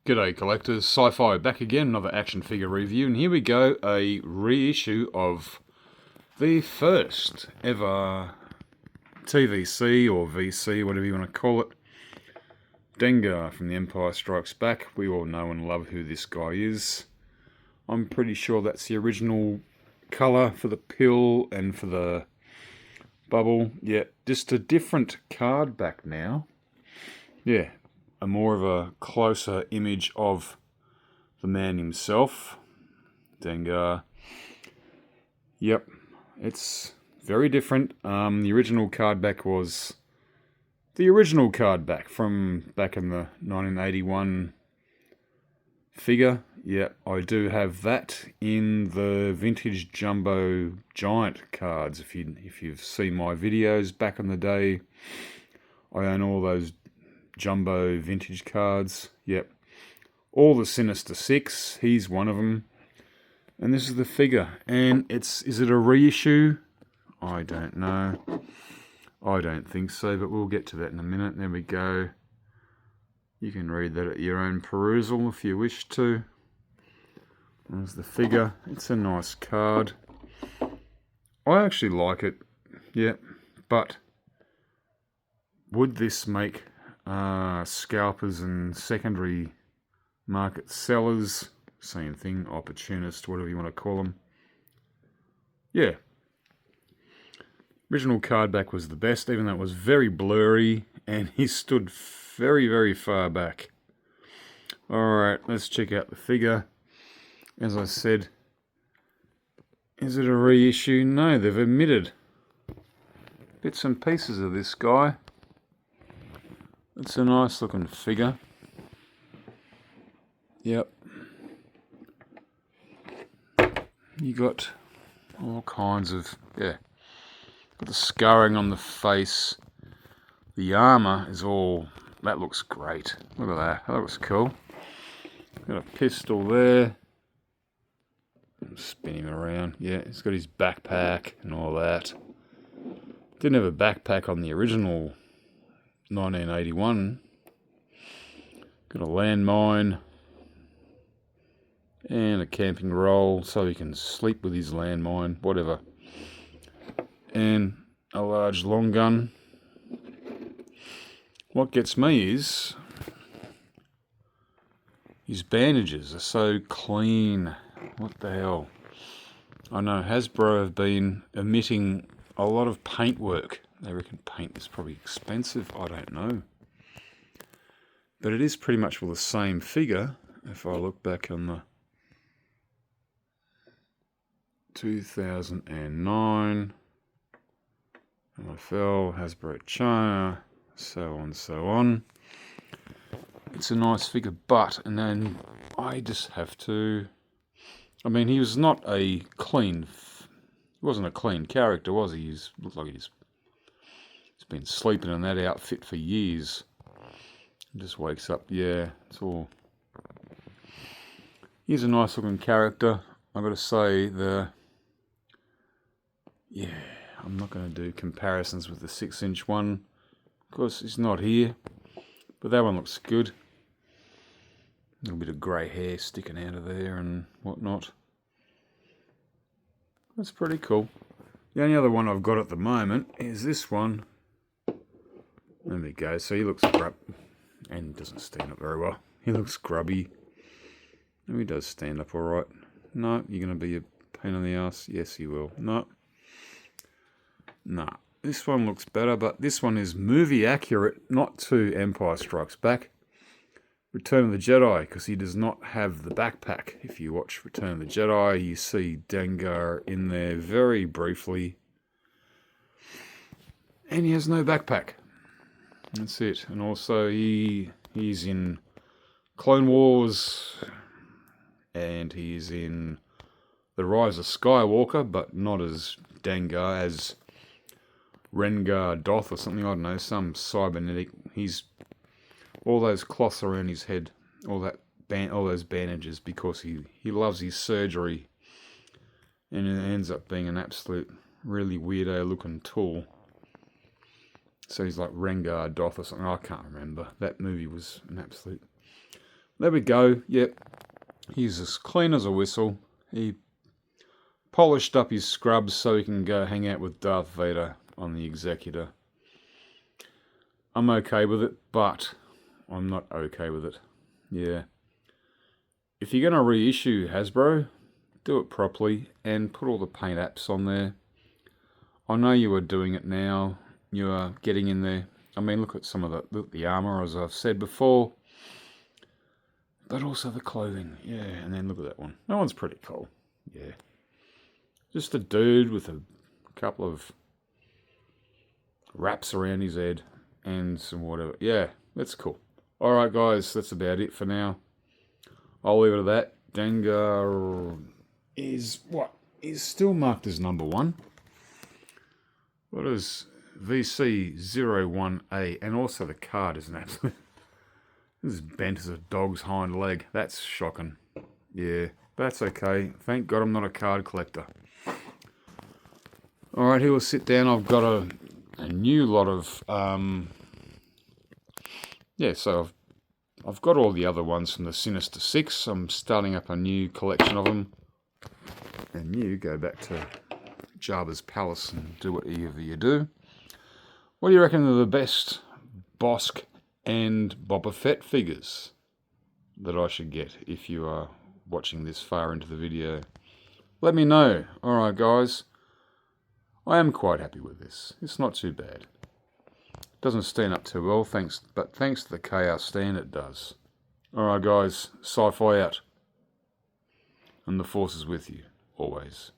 G'day collectors, Sci-Fi back again, another action figure review, and here we go, a reissue of the first ever TVC or VC, whatever you want to call it, Dengar from The Empire Strikes Back. We all know and love who this guy is. I'm pretty sure that's the original colour for the pill and for the bubble. Yeah, just a different card back now. Yeah. A more of a closer image of the man himself, Dengar. Yep, it's very different. The original card back was the original card back from back in the 1981 figure. Yeah, I do have that in the vintage jumbo giant cards. If you've seen my videos back in the day, I own all those jumbo vintage cards. Yep, all the Sinister Six, he's one of them, and this is the figure. And is it a reissue? I don't know. I don't think so, but we'll get to that in a minute. There we go. You can read that at your own perusal if you wish to. There's the figure. It's a nice card. I actually like it. Yep, but would this make scalpers and secondary market sellers, same thing, opportunist, whatever you want to call them? Yeah. Original card back was the best, even though it was very blurry and he stood very, very far back. Alright, let's check out the figure. As I said, is it a reissue? No, they've omitted bits and pieces of this guy. It's a nice looking figure. Yep. You got all kinds of, yeah. Got the scarring on the face. The armour is all, that looks great. Look at that, that looks cool. Got a pistol there. Spin him around. Yeah, he's got his backpack and all that. Didn't have a backpack on the original 1981. Got a landmine and a camping roll so he can sleep with his landmine, whatever. And a large long gun. What gets me is his bandages are so clean. What the hell? I know Hasbro have been omitting a lot of paint work. They reckon paint is probably expensive. I don't know. But it is pretty much the same figure. If I look back on the 2009 MFL, Hasbro China, so on, so on. It's a nice figure, but, and then I just have to, I mean, he was not a clean, he wasn't a clean character, was he? He looked like he's been sleeping in that outfit for years. He just wakes up, yeah, it's all. He's a nice looking character. I've got to say, yeah, I'm not going to do comparisons with the 6-inch one. Of course, it's not here, but that one looks good. A little bit of grey hair sticking out of there and whatnot. That's pretty cool. The only other one I've got at the moment is this one. There we go. So he looks grub and doesn't stand up very well. He looks grubby. No, he does stand up all right. No, you're going to be a pain in the ass. Yes, you will. No. Nah. This one looks better, but this one is movie accurate, not to Empire Strikes Back. Return of the Jedi, because he does not have the backpack. If you watch Return of the Jedi, you see Dengar in there very briefly. And he has no backpack. That's it. And also he's in Clone Wars, and he's in The Rise of Skywalker, but not as Dengar, as Rengar Doth or something, I don't know, some cybernetic. He's all those cloths around his head, all those bandages, because he loves his surgery, and it ends up being an absolute really weirdo looking tool. So he's like Rengar Doth or something. I can't remember. That movie was an absolute there we go. Yep, he's as clean as a whistle. He polished up his scrubs so he can go hang out with Darth Vader on the Executor. I'm okay with it, but I'm not okay with it. Yeah. If you're going to reissue Hasbro, do it properly and put all the paint apps on there. I know you are doing it now. You are getting in there. I mean, look at some of the armor, as I've said before. But also the clothing. Yeah, and then look at that one. That one's pretty cool. Yeah. Just a dude with a couple of wraps around his head and some whatever. Yeah, that's cool. Alright guys, that's about it for now. I'll leave it at that. Dengar is what? Is still marked as number 1. What is VC01A? And also the card is an absolute... This is bent as a dog's hind leg. That's shocking. Yeah, that's okay. Thank God I'm not a card collector. Alright, here we'll sit down. I've got a new lot of... yeah, so I've got all the other ones from the Sinister Six. I'm starting up a new collection of them. And you go back to Jabba's palace and do whatever you do. What do you reckon are the best Bosk and Boba Fett figures that I should get if you are watching this far into the video? Let me know. Alright guys, I am quite happy with this. It's not too bad. Doesn't stand up too well, but thanks to the KR stand it does. Alright guys, sci-fi out. And the Force is with you, always.